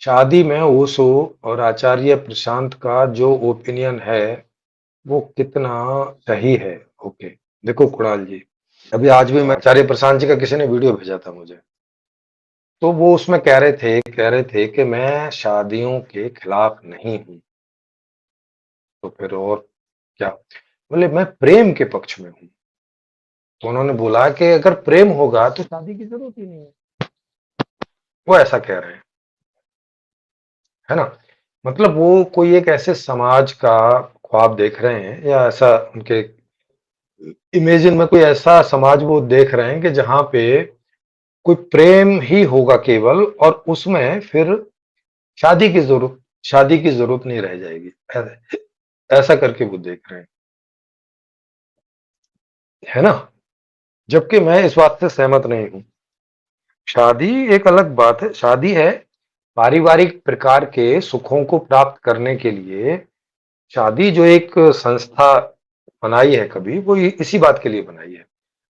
शादी में ओशो और आचार्य प्रशांत का जो ओपिनियन है, वो कितना सही है। ओके, देखो कुणाल जी, अभी आज भी मैं आचार्य प्रशांत जी का किसी ने वीडियो भेजा था मुझे, तो वो उसमें कह रहे थे कि मैं शादियों के खिलाफ नहीं हूँ। तो फिर और क्या? बोले मैं प्रेम के पक्ष में हूँ। तो उन्होंने बोला कि अगर प्रेम होगा तो शादी की जरूरत ही नहीं है। वो ऐसा कह रहे हैं, है ना? मतलब वो कोई एक ऐसे समाज का ख्वाब देख रहे हैं, या ऐसा उनके इमेजिन में कोई ऐसा समाज वो देख रहे हैं कि जहां पे कोई प्रेम ही होगा केवल, और उसमें फिर शादी की जरूरत शादी की जरूरत नहीं रह जाएगी। ऐसा करके वो देख रहे हैं, है ना? जबकि मैं इस बात से सहमत नहीं हूं। शादी एक अलग बात है। शादी है पारिवारिक प्रकार के सुखों को प्राप्त करने के लिए। शादी जो एक संस्था बनाई है, कभी वो इसी बात के लिए बनाई है।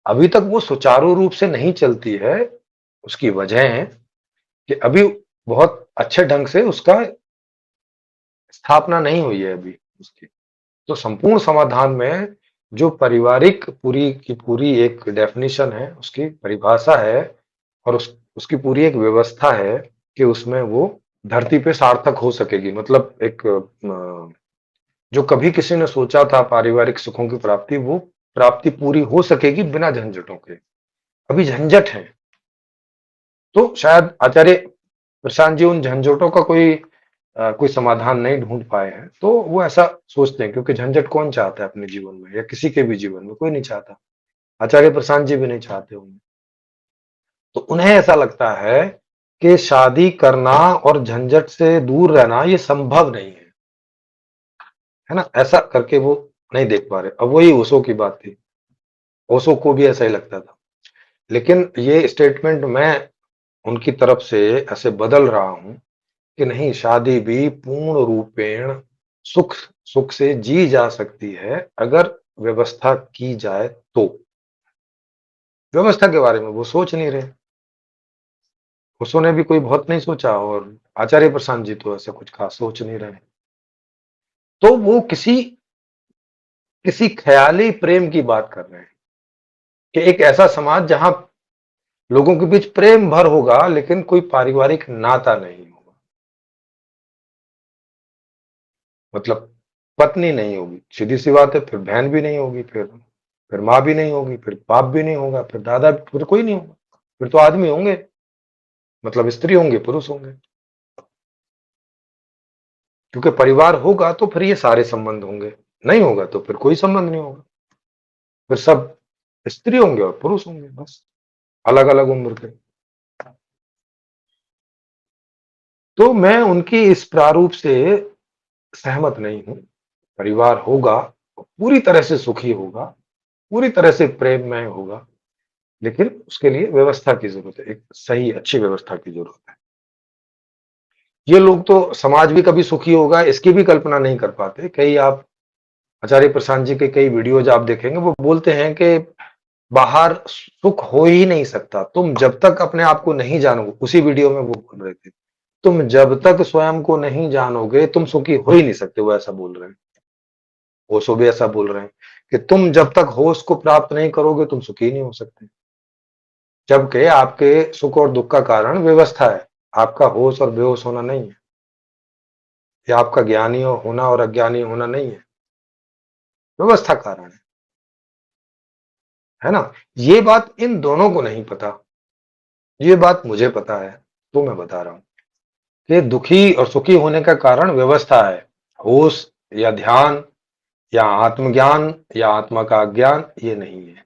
अभी तक वो सुचारू रूप से नहीं चलती है। उसकी वजह है कि अभी बहुत अच्छे ढंग से उसका स्थापना नहीं हुई है अभी उसकी। तो संपूर्ण समाधान में जो पारिवारिक पूरी की पूरी एक डेफिनेशन है, उसकी परिभाषा है, और उसकी पूरी एक व्यवस्था है कि उसमें वो धरती पे सार्थक हो सकेगी। मतलब एक जो कभी किसी ने सोचा था पारिवारिक सुखों की प्राप्ति, वो प्राप्ति पूरी हो सकेगी बिना झंझटों के। अभी झंझट है, तो शायद आचार्य प्रशांत जी उन झंझटों का कोई समाधान नहीं ढूंढ पाए हैं। तो वो ऐसा सोचते हैं, क्योंकि झंझट कौन चाहता है अपने जीवन में, या किसी के भी जीवन में कोई नहीं चाहता। आचार्य प्रशांत जी भी नहीं चाहते होंगे। तो उन्हें ऐसा लगता है कि शादी करना और झंझट से दूर रहना ये संभव नहीं है ना? ऐसा करके वो नहीं देख पा रहे। अब वही ओशो की बात थी, ओशो को भी ऐसा ही लगता था। लेकिन ये स्टेटमेंट मैं उनकी तरफ से ऐसे बदल रहा हूं कि नहीं, शादी भी पूर्ण रूपेण सुख सुख से जी जा सकती है, अगर व्यवस्था की जाए तो। व्यवस्था के बारे में वो सोच नहीं रहे। उसने भी कोई बहुत नहीं सोचा, और आचार्य प्रशांत जी तो ऐसा कुछ खास सोच नहीं रहे। तो वो किसी किसी ख्याली प्रेम की बात कर रहे हैं कि एक ऐसा समाज जहां लोगों के बीच प्रेम भर होगा, लेकिन कोई पारिवारिक नाता नहीं होगा। मतलब पत्नी नहीं होगी, सीधी सी बात है। फिर बहन भी नहीं होगी, फिर माँ भी नहीं होगी, फिर बाप भी नहीं होगा, फिर दादा, फिर कोई नहीं होगा। फिर तो आदमी होंगे, मतलब स्त्री होंगे, पुरुष होंगे। क्योंकि परिवार होगा तो फिर ये सारे संबंध होंगे, नहीं होगा तो फिर कोई संबंध नहीं होगा। फिर सब स्त्री होंगे और पुरुष होंगे, बस अलग अलग उम्र के। तो मैं उनकी इस प्रारूप से सहमत नहीं हूं। परिवार होगा, पूरी तरह से सुखी होगा, पूरी तरह से प्रेममय होगा, लेकिन उसके लिए व्यवस्था की जरूरत है, एक सही अच्छी व्यवस्था की जरूरत है। ये लोग तो समाज भी कभी सुखी होगा इसकी भी कल्पना नहीं कर पाते। कई आप आचार्य प्रशांत जी के कई वीडियोज आप देखेंगे, वो बोलते हैं कि बाहर सुख हो ही नहीं सकता। तुम जब तक अपने आप को नहीं जानोगे, उसी वीडियो में वो बोल रहे थे, तुम जब तक स्वयं को नहीं जानोगे तुम सुखी हो ही नहीं सकते। वो ऐसा बोल रहे हैं, ओशो भी ऐसा बोल रहे हैं कि तुम जब तक होश को प्राप्त नहीं करोगे तुम सुखी नहीं हो सकते। जबकि आपके सुख और दुख का कारण व्यवस्था है, आपका होश और बेहोश होना नहीं है, या आपका ज्ञानी होना और अज्ञानी होना नहीं है। व्यवस्था कारण है ना? ये बात इन दोनों को नहीं पता। ये बात मुझे पता है, तो मैं बता रहा हूं कि दुखी और सुखी होने का कारण व्यवस्था है। होश या ध्यान या आत्मज्ञान या आत्मा का अज्ञान ये नहीं है।